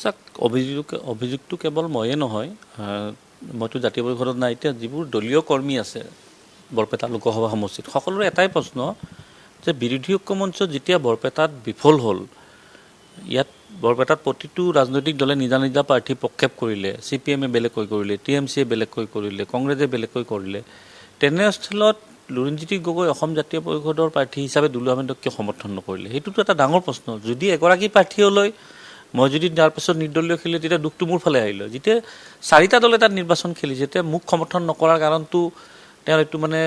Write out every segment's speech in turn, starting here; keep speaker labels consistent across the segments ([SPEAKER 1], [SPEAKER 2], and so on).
[SPEAKER 1] চাওক, অভিযোগটো কেৱল ময়ে নহয়, মইতো জাতীয় পৰিষদত নাই। এতিয়া যিবোৰ দলীয় কৰ্মী আছে বৰপেটা লোকসভা সমষ্টিত, সকলোৰে এটাই প্ৰশ্ন যে বিৰোধী ঐক্যমঞ্চ যেতিয়া বৰপেটাত বিফল হ'ল, ইয়াত বৰপেটাত প্ৰতিটো ৰাজনৈতিক দলে নিজা নিজা প্ৰাৰ্থী প্ৰক্ষেপ কৰিলে, CPM-এ বেলেগকৈ কৰিলে, TMC-য়ে বেলেগকৈ কৰিলে, কংগ্ৰেছে বেলেগকৈ কৰিলে, তেনেস্থলত লুৰিণজ্যোতি গগৈ অসম জাতীয় পৰিষদৰ প্ৰাৰ্থী হিচাপে দুলু আহমেদক কিয় সমৰ্থন নকৰিলে? সেইটোতো এটা ডাঙৰ প্ৰশ্ন। যদি এগৰাকী প্ৰাৰ্থীলৈ মই যদি তাৰ পিছত নিৰ্দলীয় খেলিলোঁ, তেতিয়া দুখটো মোৰ ফালে আহিলে। যেতিয়া 4টা দলে তাত নিৰ্বাচন খেলিছে, তেতিয়া মোক সমৰ্থন নকৰাৰ কাৰণটো তেওঁৰ এইটো মানে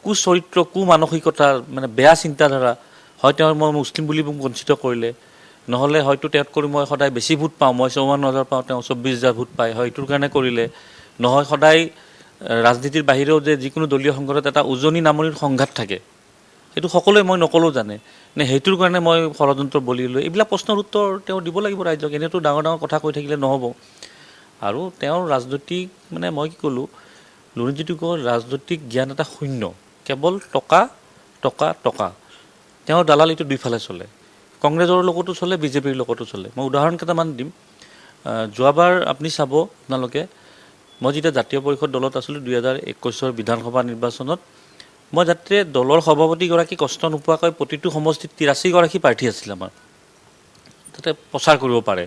[SPEAKER 1] কুচৰিত্ৰ, কুমানসিকতা, মানে বেয়া চিন্তাধাৰা। হয়, তেওঁ মই মুছলিম বুলি মোক বঞ্চিত কৰিলে, নহ'লে হয়তো তেওঁত কৰি মই সদায় বেছি ভোট পাওঁ, মই 54,000 পাওঁ, তেওঁ 24,000 ভোট পায়, হয় এইটোৰ কাৰণে কৰিলে। নহয় সদায় ৰাজনীতিৰ বাহিৰেও যে যিকোনো দলীয় সংগঠনত এটা উজনি নামনিৰ সংঘাত থাকে, সেইটো সকলোৱে মই নকলেও জানে, নে সেইটোৰ কাৰণে মই ষড়যন্ত্ৰ বলি লৈ, এইবিলাক প্ৰশ্নৰ উত্তৰ তেওঁ দিব লাগিব ৰাইজক। এনেতো ডাঙৰ ডাঙৰ কথা কৈ থাকিলে নহ'ব। আৰু তেওঁৰ ৰাজনৈতিক, মানে মই কি ক'লোঁ, লুৰিণজ্যোতি গগৈৰ ৰাজনৈতিক জ্ঞান এটা শূন্য, কেৱল টকা টকা টকা। তেওঁৰ দালালিটো দুইফালে চলে, কংগ্ৰেছৰ লগতো চলে, বিজেপিৰ লগতো চলে। মই উদাহৰণ কেইটামান দিম। যোৱাবাৰ আপুনি চাব, আপোনালোকে, মই যেতিয়া জাতীয় পৰিষদ দলত আছিলোঁ 2021 বিধানসভা নিৰ্বাচনত, মই যাতে দলৰ সভাপতিগৰাকী কষ্ট নোপোৱাকৈ প্ৰতিটো সমষ্টিত 83গৰাকী প্ৰাৰ্থী আছিল আমাৰ, যাতে প্ৰচাৰ কৰিব পাৰে।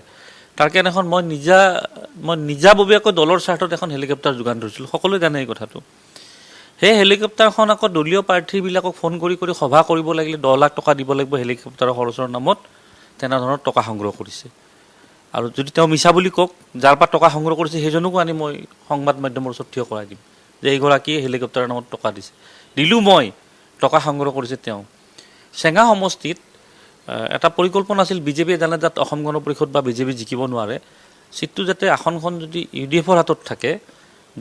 [SPEAKER 1] তাৰ কাৰণে মই নিজাববীয়াকৈ দলৰ স্বাৰ্থত এখন হেলিকপ্টাৰ যোগান ধৰিছিলোঁ, সকলোৱে জানে এই কথাটো। সেই হেলিকপ্টাৰখন আকৌ দলীয় প্ৰাৰ্থীবিলাকক ফোন কৰি কৰি সভা কৰিব লাগিলে 10 লাখ টকা দিব লাগিব হেলিকপ্টাৰৰ খৰচৰ নামত, তেনেধৰণৰ টকা সংগ্ৰহ কৰিছে। আৰু যদি তেওঁ মিছা বুলি কওক, যাৰ পৰা টকা সংগ্ৰহ কৰিছে সেইজনকো আনি মই সংবাদ মাধ্যমৰ ওচৰত থিয় কৰাই দিম যে এইগৰাকীয়ে হেলিকপ্টাৰৰ নামত টকা দিছে, দিলোঁ মই, টকা সংগ্ৰহ কৰিছে তেওঁ। চেঙা সমষ্টিত এটা পৰিকল্পনা আছিল, বিজেপিয়ে জানে যাত অসম গণ পৰিষদ বা বিজেপি জিকিব নোৱাৰে, চিটটো যাতে আসনখন যদি UDF-ৰ হাতত থাকে,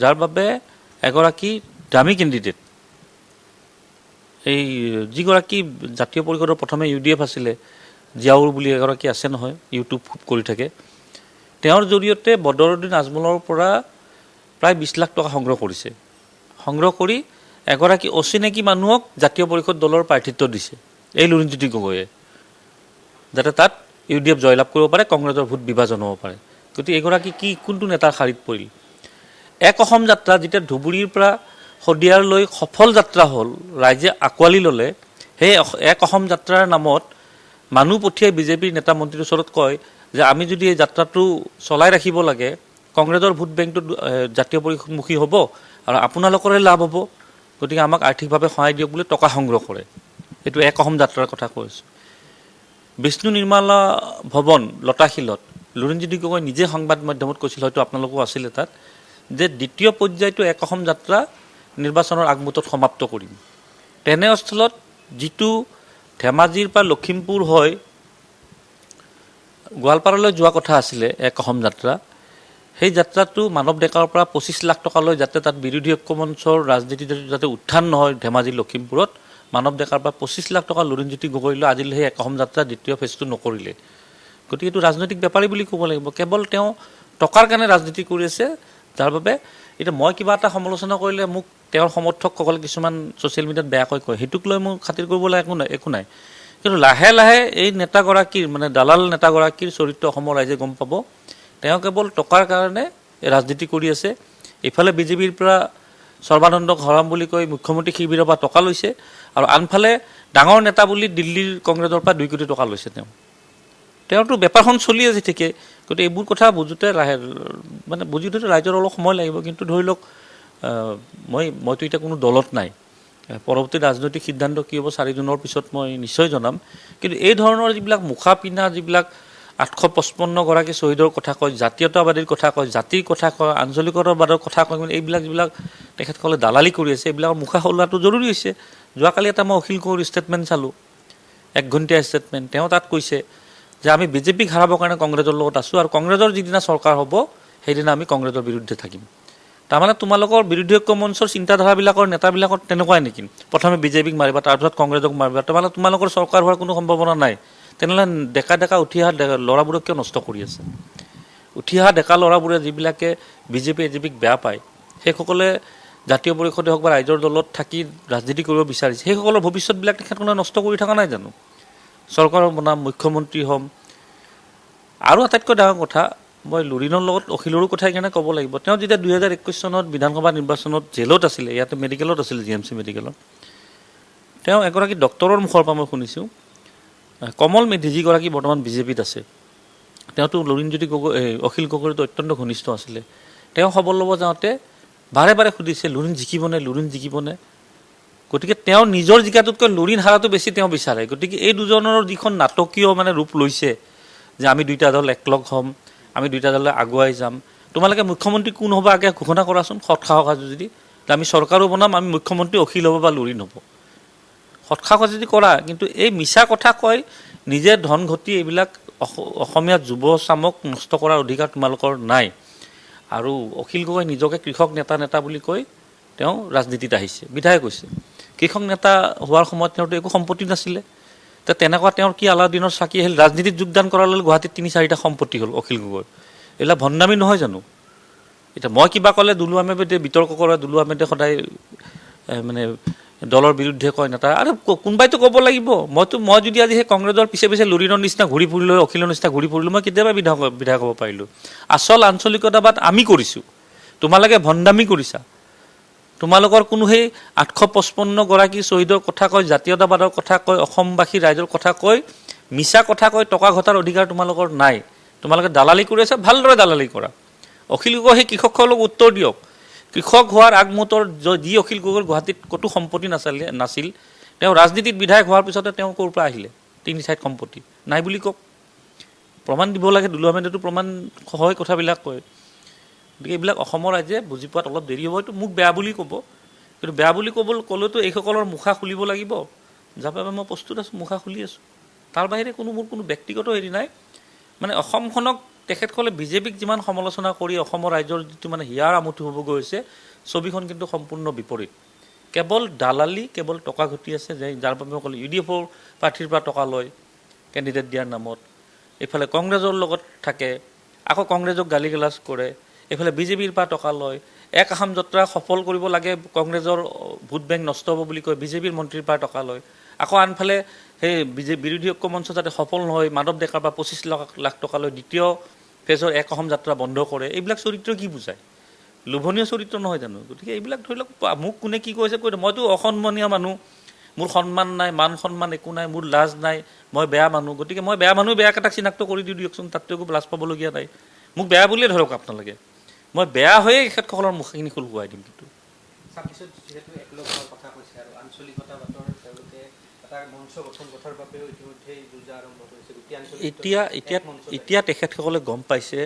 [SPEAKER 1] যাৰ বাবে এগৰাকী দামী কেণ্ডিডেট, এই যিগৰাকী জাতীয় পৰিষদৰ প্ৰথমে UDF আছিলে, জিয়াউল বুলি এগৰাকী আছে নহয়, ইউটিউব খুব কৰি থাকে, তেওঁৰ জৰিয়তে বদৰুদ্দিন আজমলৰ পৰা প্ৰায় 20 লাখ টকা সংগ্ৰহ কৰিছে। সংগ্ৰহ কৰি এগৰাকী অচিনাকি মানুহক জাতীয় পৰিষদ দলৰ প্ৰাৰ্থিত্ব দিছে, এই লুৰিণজ্যোতি গগৈয়ে, যাতে তাত UDF জয়লাভ কৰিব পাৰে, কংগ্ৰেছৰ ভোট বিভাজন হ'ব পাৰে। গতিকে এগৰাকী কোনটো নেতাৰ শাৰীত পৰিল? এক অসম যাত্ৰা যেতিয়া ধুবুৰীৰ পৰা শদিয়াৰলৈ সফল যাত্ৰা হ'ল, ৰাইজে আঁকোৱালি ল'লে, সেই এক অসম যাত্ৰাৰ নামত মানুহ পঠিয়াই বিজেপিৰ নেতা মন্ত্ৰীৰ ওচৰত কয় যে আমি যদি এই যাত্ৰাটো চলাই ৰাখিব লাগে, কংগ্ৰেছৰ ভোট বেংকটো জাতীয় পৰিষদমুখী হ'ব আৰু আপোনালোকৰে লাভ হ'ব, গতিকে আমাক আৰ্থিকভাৱে সহায় দিয়ক বুলি টকা সংগ্ৰহ কৰে। এইটো এক অসম যাত্ৰাৰ কথা কৈছোঁ। বিষ্ণু নিৰ্মালা ভৱন লতাশিলত লুৰিণজ্যোতি গগৈ নিজে সংবাদ মাধ্যমত কৈছিল, হয়তো আপোনালোকো আছিলে তাত, যে দ্বিতীয় পৰ্যায়টো এক অসম যাত্ৰা নিৰ্বাচনৰ আগমুহূৰ্তত সমাপ্ত কৰিম। তেনে স্থলত যিটো ধেমাজিৰ পৰা লখিমপুৰ হৈ গোৱালপাৰালৈ যোৱা কথা আছিলে এক অসম যাত্ৰা, সেই যাত্ৰাটো মানৱ ডেকাৰ পৰা 25 লাখ টকালৈ, যাতে তাত বিৰোধী ঐক্যমঞ্চৰ ৰাজনীতি যাতে উত্থান নহয় ধেমাজি লখিমপুৰত, মানৱ ডেকাৰ পৰা 25 লাখ টকা লুৰিণজ্যোতি গগৈলৈ আজিলৈ সেই এক অসম যাত্ৰা দ্বিতীয় ফেজটো নকৰিলে। গতিকে এইটো ৰাজনৈতিক বেপাৰী বুলি ক'ব লাগিব। কেৱল তেওঁ টকাৰ কাৰণে ৰাজনীতি কৰি আছে, যাৰ বাবে এতিয়া মই কিবা এটা সমালোচনা কৰিলে মোক তেওঁৰ সমৰ্থকসকলে কিছুমান ছ'চিয়েল মিডিয়াত বেয়াকৈ কয়, সেইটোক লৈ মোক খাতিৰ কৰিবলৈ একো নাই। কিন্তু লাহে লাহে এই নেতাগৰাকীৰ, মানে দালাল নেতাগৰাকীৰ চৰিত্ৰ অসমৰ ৰাইজে গম পাব। তেওঁ কেৱল টকাৰ কাৰণে ৰাজনীতি কৰি আছে। ইফালে বিজেপিৰ পৰা সৰ্বানন্দক হৰাম বুলি কৈ মুখ্যমন্ত্ৰী শিবিৰৰ পৰা টকা লৈছে, আৰু আনফালে ডাঙৰ নেতা বুলি দিল্লীৰ কংগ্ৰেছৰ পৰা 2 কোটি টকা লৈছে। তেওঁৰতো বেপাৰখন চলি আছে ঠিকে। গতিকে এইবোৰ কথা বুজোতে বুজি উঠোতে ৰাইজৰ অলপ সময় লাগিব। কিন্তু ধৰি লওক, মইতো এতিয়া কোনো দলত নাই, পৰৱৰ্তী ৰাজনৈতিক সিদ্ধান্ত কি হ'ব 4 জুনৰ পিছত মই নিশ্চয় জনাম। কিন্তু এই ধৰণৰ যিবিলাক মুখা পিন্ধা, যিবিলাক 855গৰাকী শ্বহীদৰ কথা কয়, জাতীয়তাবাদীৰ কথা কয়, জাতিৰ কথা কয়, আঞ্চলিকতাবাদৰ কথা কয়, এইবিলাক যিবিলাক তেখেতসকলে দালালি কৰি আছে, এইবিলাকৰ মুখা খোলাটো জৰুৰী হৈছে। যোৱাকালি এটা মই অখিল গগৈৰ ষ্টেটমেণ্ট চালোঁ, 1 ঘণ্টীয়া ষ্টেটমেণ্ট। তেওঁ তাত কৈছে যে আমি বিজেপিক হাৰাবৰ কাৰণে কংগ্ৰেছৰ লগত আছোঁ, আৰু কংগ্ৰেছৰ যিদিনা চৰকাৰ হ'ব সেইদিনা আমি কংগ্ৰেছৰ বিৰুদ্ধে থাকিম। তাৰমানে তোমালোকৰ বিৰোধী ঐক্য মঞ্চৰ চিন্তাধাৰাবিলাকৰ নেতাবিলাকৰ তেনেকুৱাই নেকি? প্ৰথমে বিজেপিক মাৰিবা, তাৰপিছত কংগ্ৰেছক মাৰিবা, তাৰমানে তোমালোকৰ চৰকাৰ হোৱাৰ কোনো সম্ভাৱনা নাই। তেনেহ'লে ডেকা উঠি অহা ল'ৰাবোৰক কিয় নষ্ট কৰি আছে? উঠি অহা ডেকা ল'ৰাবোৰে যিবিলাকে বিজেপি এজেপিক বেয়া পায়, সেইসকলে জাতীয় পৰিষদে হওক বা ৰাইজৰ দলত থাকি ৰাজনীতি কৰিব বিচাৰিছে, সেইসকলৰ ভৱিষ্যতবিলাক তেখেতসকলে নষ্ট কৰি থকা নাই জানো? চৰকাৰৰ বনাম, মুখ্যমন্ত্ৰী হ'ম, আৰু আটাইতকৈ ডাঙৰ কথা, মই লুৰিণৰ লগত অখিলৰো কথা সেইকাৰণে ক'ব লাগিব। তেওঁ যেতিয়া 2021 চনত বিধানসভা নিৰ্বাচনত জেলত আছিলে, ইয়াতে মেডিকেলত আছিলে, GMC মেডিকেলত, তেওঁ এগৰাকী ডক্টৰৰ মুখৰ পৰা মই শুনিছোঁ, কমল মেধি যিগৰাকী বৰ্তমান বিজেপিত আছে, তেওঁতো লুৰিণজ্যোতি গগৈ অখিল গগৈতো অত্যন্ত ঘনিষ্ঠ আছিলে। তেওঁ খবৰ ল'ব যাওঁতে বাৰে বাৰে সুধিছে লুৰিণ জিকিবনে, লুৰিণ জিকিবনে। গতিকে তেওঁ নিজৰ জিকাটোতকৈ লুৰিণ হাৰাটো বেছি তেওঁ বিচাৰে। গতিকে এই দুজনৰ যিখন নাটকীয় মানে ৰূপ লৈছে যে আমি দুইটা দল একলগ হ'ম, আমি দুইটা দলে আগুৱাই যাম, তোমালোকে মুখ্যমন্ত্ৰী কোন হ'ব আগে ঘোষণা কৰাচোন, সৎসাহস আছে যদি, আমি চৰকাৰো বনাম, আমি মুখ্যমন্ত্ৰী অখিল হ'ব বা লুৰিণ হ'ব, সৎসাহস যদি কৰা। কিন্তু এই মিছা কথা কয়, নিজে ধন ঘটি এইবিলাক অসমীয়া যুৱ চামক নষ্ট কৰাৰ অধিকাৰ তোমালোকৰ নাই। আৰু অখিল গগৈ নিজকে কৃষক নেতা বুলি কৈ তেওঁ ৰাজনীতিত আহিছে, বিধায়ক হৈছে। কৃষক নেতা হোৱাৰ সময়ত তেওঁতো একো সম্পত্তি নাছিলে, তেনেকুৱা তেওঁৰ কি আলাউদ্দিনৰ চাকি আহিল? ৰাজনীতিত যোগদান কৰাৰ লগে গুৱাহাটীত 3-4টা সম্পত্তি হ'ল অখিল গগৈৰ। এইবিলাক ভণ্ডামী নহয় জানো? এতিয়া মই কিবা ক'লে দুলু আহমেদে বিতৰ্ক কৰে, দুলু আহমেদে সদায় মানে দলৰ বিৰুদ্ধে কয় নেতা। আৰু কোনোবাইতো ক'ব লাগিব। মই যদি আজি সেই কংগ্ৰেছৰ পিছে পিছে লুৰিণৰ নিচিনা ঘূৰি ফুৰিলোঁ, অখিলৰ নিচিনা ঘূৰি ফুৰিলোঁ, মই কেতিয়াবা বিধায়ক হ'ব পাৰিলোঁ। আচল আঞ্চলিকতাবাদ আমি কৰিছোঁ, তোমালোকে ভণ্ডামী কৰিছা। তোমালোকৰ কোনো সেই 855গৰাকী শ্বহীদৰ কথা কয়, জাতীয়তাবাদৰ কথা কয়, অসমবাসী ৰাইজৰ কথা কয়, মিছা কথা কয়, টকা ঘটাৰ অধিকাৰ তোমালোকৰ নাই। তোমালোকে দালালি কৰি আছা, ভালদৰে দালালি কৰা। অখিল গগৈ সেই কৃষকসকলক উত্তৰ দিয়ক। কৃষক হোৱাৰ আগমুহূৰ্তৰ যি অখিল গগৈৰ গুৱাহাটীত ক'তো সম্পত্তি নাছিল, তেওঁ ৰাজনীতিত বিধায়ক হোৱাৰ পিছতে তেওঁ ক'ৰ পৰা আহিলে 3 ঠাইত সম্পত্তি নাই বুলি কওক, প্ৰমাণ দিব লাগে। দুলু আহমেদেতো প্ৰমাণ সহায় কথাবিলাক কয়। গতিকে এইবিলাক অসমৰ ৰাইজে বুজি পোৱাত অলপ দেৰি হ'ব। এইটো মোক বেয়া বুলি ক'ব, কিন্তু বেয়া বুলি ক'লেতো এইসকলৰ মুখা খুলিব লাগিব, যাৰ বাবে মই প্ৰস্তুত আছোঁ, মুখা খুলি আছোঁ। তাৰ বাহিৰে মোৰ কোনো ব্যক্তিগত হেৰি নাই। মানে অসমখনক তেখেতসকলে বিজেপিক যিমান সমালোচনা কৰি অসমৰ ৰাইজৰ যিটো মানে হিয়াৰ আমঠু হ'ব গৈছে, ছবিখন কিন্তু সম্পূৰ্ণ বিপৰীত। কেৱল দালালি, কেৱল টকা ঘটি আছে, যাৰ বাবে সকলে UDFৰ প্ৰাৰ্থীৰ পৰা টকা লয় কেণ্ডিডেট দিয়াৰ নামত, এইফালে কংগ্ৰেছৰ লগত থাকে, আকৌ কংগ্ৰেছক গালি গালাজ কৰে, এইফালে বিজেপিৰ পৰা টকা লয়। এক আসাম যাত্ৰা সফল কৰিব লাগে, কংগ্ৰেছৰ ভোট বেংক নষ্ট হ'ব বুলি কয়, বিজেপিৰ মন্ত্ৰীৰ পৰা টকা লয়। আকৌ আনফালে সেই বিৰোধী ঐক্য মঞ্চ যাতে সফল নহয়, মাধৱ ডেকাৰ পৰা 25 লাখ টকা লৈ দ্বিতীয় ফেজৰ এক অসম যাত্ৰা বন্ধ কৰে। এইবিলাক চৰিত্ৰ কি বুজায়? লোভনীয় চৰিত্ৰ নহয় জানো? গতিকে এইবিলাক ধৰি লওক, মোক কোনে কি কৈছে কৈ, মইতো অসন্মানীয় মানুহ, মোৰ সন্মান নাই, মান সন্মান একো নাই, মোৰ লাজ নাই, মই বেয়া মানুহ। গতিকে মই বেয়া মানুহ, বেয়া কেইটাক চিনাক্ত কৰি দিয়কচোন, তাততো একো লাজ পাবলগীয়া নাই। মোক বেয়া বুলিয়ে ধৰক আপোনালোকে, মই বেয়া হৈয়ে তেখেতসকলৰ মুখখিনি খোলকুৱাই দিম। কিন্তু
[SPEAKER 2] যিহেতু একলগ হোৱাৰ কথা কৈছে আৰু আঞ্চলিকতাবাদৰ তেওঁলোকে এটা মঞ্চ গঠন কৰাৰ বাবেও ইতিমধ্যে যুঁজা আৰম্ভ কৰিছে।
[SPEAKER 1] এতিয়া তেখেতসকলে গম পাইছে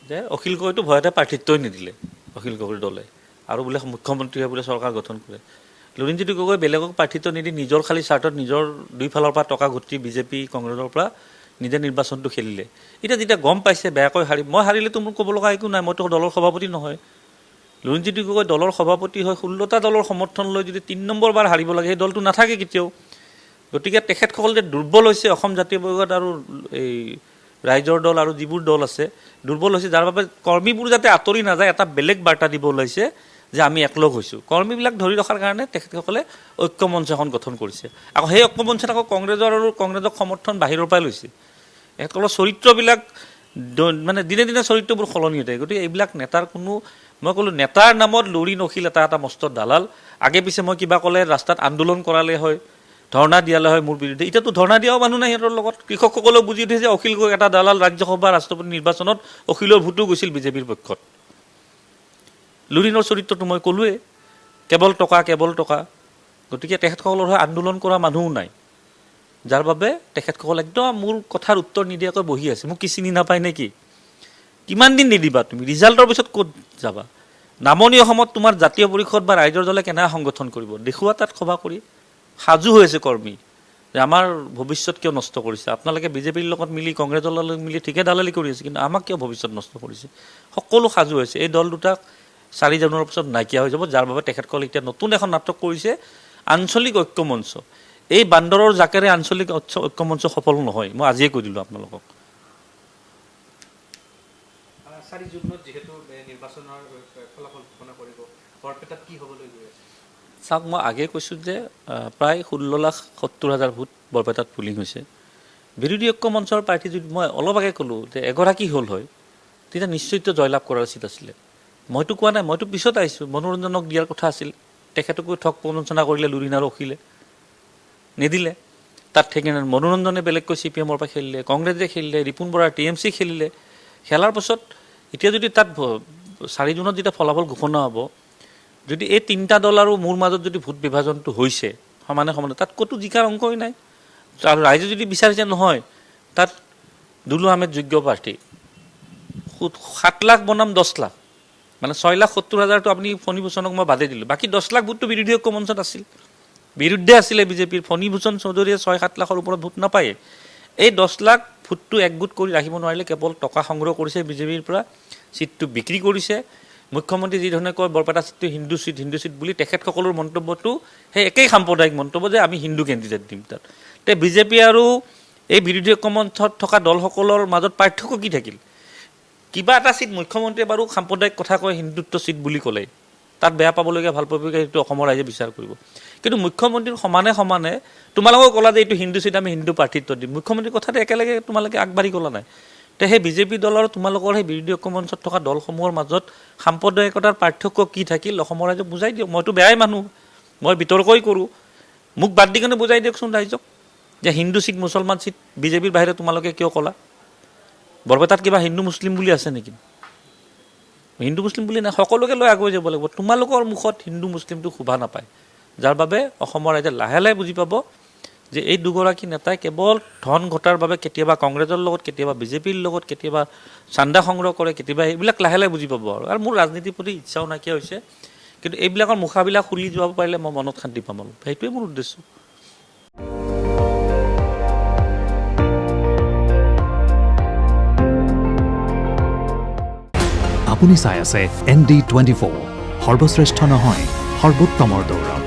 [SPEAKER 1] যে অখিল গগৈতো ভয়তে প্ৰাৰ্থিত্বই নিদিলে অখিল গগৈৰ দলে, আৰু বোলে মুখ্যমন্ত্ৰীয়ে বোলে চৰকাৰ গঠন কৰে। লুৰিণজ্যোতি গগৈ বেলেগক প্ৰাৰ্থিত্ব নিদি নিজৰ খালী স্বাৰ্থত নিজৰ দুইফালৰ পৰা টকা ঘটি বিজেপি কংগ্ৰেছৰ পৰা নিজে নিৰ্বাচনটো খেলিলে। এতিয়া যেতিয়া গম পাইছে বেয়াকৈ মই হাৰিলেতো মোৰ ক'ব লগা একো নাই, মইতো দলৰ সভাপতি নহয়। লুৰিণজ্যোতি গগৈ দলৰ সভাপতি হয়, 16টা দলৰ সমৰ্থন লৈ যদি 3 নম্বৰ বাৰ হাৰিব লাগে, সেই দলটো নাথাকে কেতিয়াও। গতিকে তেখেতসকল যে দুৰ্বল হৈছে, অসম জাতীয় পৰিষদ আৰু এই ৰাইজৰ দল আৰু যিবোৰ দল আছে দুৰ্বল হৈছে, যাৰ বাবে কৰ্মীবোৰ যাতে আঁতৰি নাযায় এটা বেলেগ বাৰ্তা দিব ওলাইছে যে আমি একলগ হৈছোঁ। কৰ্মীবিলাক ধৰি ৰখাৰ কাৰণে তেখেতসকলে ঐক্য মঞ্চ এখন গঠন কৰিছে। আকৌ সেই ঐক্য মঞ্চত আকৌ কংগ্ৰেছক সমৰ্থন বাহিৰৰ পৰাই লৈছে। এসকলৰ চৰিত্ৰবিলাক মানে দিনে দিনে চৰিত্ৰবোৰ সলনি হৈ থাকে। গতিকে এইবিলাক নেতাৰ কোনো, মই ক'লোঁ নেতাৰ নামত লুৰিণ অখিল এটা মস্ত দালাল। আগে পিছে মই কিবা ক'লে ৰাস্তাত আন্দোলন কৰালে হয়, ধৰ্ণা দিয়ালে হয় মোৰ বিৰুদ্ধে। এতিয়াতো ধৰ্ণা দিয়াও মানুহ নাই সিহঁতৰ লগত। কৃষকসকলেও বুজি উঠিছে অখিল গগৈ এটা দালাল। ৰাজ্যসভা ৰাষ্ট্ৰপতি নিৰ্বাচনত অখিলৰ ভোটো গৈছিল বিজেপিৰ পক্ষত। লুৰিণৰ চৰিত্ৰটো মই ক'লোৱেই, কেৱল টকা। গতিকে তেখেতসকলৰ হৈ আন্দোলন কৰা মানুহো নাই, যাৰ বাবে তেখেতসকল একদম মোৰ কথাৰ উত্তৰ নিদিয়াকৈ বহি আছে। মোক কি চিনি নাপায় নে কি? কিমান দিন নিদিবা তুমি? ৰিজাল্টৰ পিছত ক'ত যাবা? নামনি অসমত তোমাৰ জাতীয় পৰিষদ বা ৰাইজৰ দলে কেনেকৈ সংগঠন কৰিব? দেখুওৱা তাত সভা কৰি। সাজু হৈ আছে কৰ্মী যে আমাৰ ভৱিষ্যত কিয় নষ্ট কৰিছে? আপোনালোকে বিজেপিৰ লগত মিলি, কংগ্ৰেছৰ লগত মিলি ঠিকে দালালি কৰি আছে, কিন্তু আমাক কিয় ভৱিষ্যত নষ্ট কৰিছে? সকলো সাজু হৈছে। এই দল দুটাক 4 জানুৱাৰীৰ পিছত নাইকিয়া হৈ যাব, যাৰ বাবে তেখেতসকলে এতিয়া নতুন এখন নাটক কৰিছে, আঞ্চলিক ঐক্য মঞ্চ। এই বান্দৰৰ জাকেৰে আঞ্চলিক ঐক্য মঞ্চ সফল নহয়, মই আজিয়ে কৈ দিলোঁ আপোনালোকক।
[SPEAKER 2] 4 জুনত যিহেতু নিৰ্বাচনৰ ফলাফল ঘোষণা কৰিব, বৰপেটাত কি হ'বলৈ গৈ আছে?
[SPEAKER 1] চাওক, মই আগে কৈছোঁ যে প্ৰায় 16,70,000 ভোট বৰপেটাত পুলিং হৈছে। বিৰোধী ঐক্য মঞ্চৰ প্ৰাৰ্থী যদি মই অলপ আগে ক'লোঁ যে এগৰাকী হ'ল হয় তেতিয়া নিশ্চয়তো জয়লাভ কৰাৰ উচিত আছিলে। মইতো কোৱা নাই, মইতো পিছত আহিছোঁ, মনোৰঞ্জনক দিয়াৰ কথা আছিল, তেখেতকো ঠগ প্ৰবঞ্চনা কৰিলে, লুৰিণা ৰখিলে, নিদিলে। তাত সেইকাৰণে মনোৰঞ্জনে বেলেগকৈ CPM-ৰ পৰা খেলিলে, কংগ্ৰেছে খেলিলে, ৰিপুণ বৰাৰ TMC খেলিলে। খেলাৰ পাছত এতিয়া যদি তাত 4 জুনত যেতিয়া ফলাফল ঘোষণা হ'ব, যদি এই 3টা দল আৰু মোৰ মাজত যদি ভোট বিভাজনটো হৈছে সমানে সমানে, তাত ক'তো জিকাৰ অংকই নাই। আৰু ৰাইজে যদি বিচাৰিছে নহয় তাত দুলু আহমেদ যোগ্য প্ৰাৰ্থী, 7 লাখ বনাম 10 লাখ, মানে 6,70,000টো আপুনি ফণীভূষণক মই বাদে দিলোঁ, বাকী 10 লাখ ভোটটো বিৰোধী ঐক্য মঞ্চত আছিল, বিৰুদ্ধে আছিলে বিজেপিৰ। ফণীভূষণ চৌধুৰীয়ে 6-7 লাখৰ ওপৰত ভোট নাপায়ে। এই 10 লাখ ভোটটো একগোট কৰি ৰাখিব নোৱাৰিলে, কেৱল টকা সংগ্ৰহ কৰিছে বিজেপিৰ পৰা, চিটটো বিক্ৰী কৰিছে। মুখ্যমন্ত্ৰী যিধৰণে কয় বৰপেটা চিটটো হিন্দু চিট বুলি, তেখেতসকলৰ মন্তব্যটো সেই একেই সাম্প্ৰদায়িক মন্তব্য যে আমি হিন্দু কেণ্ডিডেট দিম তাত। তে বিজেপি আৰু এই বিৰোধী ঐক্য মঞ্চত থকা দলসকলৰ মাজত পাৰ্থক্য কি থাকিল? কিবা এটা চিট মুখ্যমন্ত্ৰীয়ে বাৰু সাম্প্ৰদায়িক কথা কয়, হিন্দুত্ব চিট বুলি ক'লে, তাত বেয়া পাবলগীয়া ভাল পাবলগীয়া সেইটো অসমৰ ৰাইজে বিচাৰ কৰিব। কিন্তু মুখ্যমন্ত্ৰীৰ সমানে সমানে তোমালোকেও ক'লা যে এইটো হিন্দু চিট, আমি হিন্দু প্ৰাৰ্থিত্ব দিম, মুখ্যমন্ত্ৰীৰ কথাটো একেলগে তোমালোকে আগবাঢ়ি ক'লা নাই। তে সেই বিজেপি দল আৰু তোমালোকৰ সেই বিৰোধী ঐক্য মঞ্চত থকা দলসমূহৰ মাজত সাম্প্ৰদায়িকতাৰ পাৰ্থক্য কি থাকিল অসমৰ ৰাইজক বুজাই দিয়ক। মইতো বেয়াই মানুহ, মই বিতৰ্কই কৰোঁ, মোক বাদ দি কিনে বুজাই দিয়কচোন ৰাইজক যে হিন্দু চিট মুছলমান চিট বিজেপিৰ বাহিৰে তোমালোকে কিয় ক'লা? বৰপেটাত কিবা হিন্দু মুছলিম বুলি আছে নেকি? হিন্দু মুছলিম বুলি নাই, সকলোকে লৈ আগুৱাই যাব লাগিব। তোমালোকৰ মুখত হিন্দু মুছলিমটো শোভা নাপায়, যাৰ বাবে অসমৰ ৰাইজে লাহে লাহে বুজি পাব যে এই দুগৰাকী নেতাই কেৱল ধন ঘটাৰ বাবে কেতিয়াবা কংগ্ৰেছৰ লগত, কেতিয়াবা বিজেপিৰ লগত, কেতিয়াবা চান্দা সংগ্ৰহ কৰে, কেতিয়াবা এইবিলাক লাহে লাহে বুজি পাব। আৰু মোৰ ৰাজনীতিৰ প্ৰতি ইচ্ছাও নাইকিয়া হৈছে, কিন্তু এইবিলাকৰ মুখাবিলাক খুলি যাব পাৰিলে মই মনত শান্তি পাম, সেইটোৱে মোৰ উদ্দেশ্য।
[SPEAKER 3] আপুনি চাই আছে ND24, সৰ্বশ্ৰেষ্ঠ নহয় সৰ্বোত্তমৰ দৌৰ।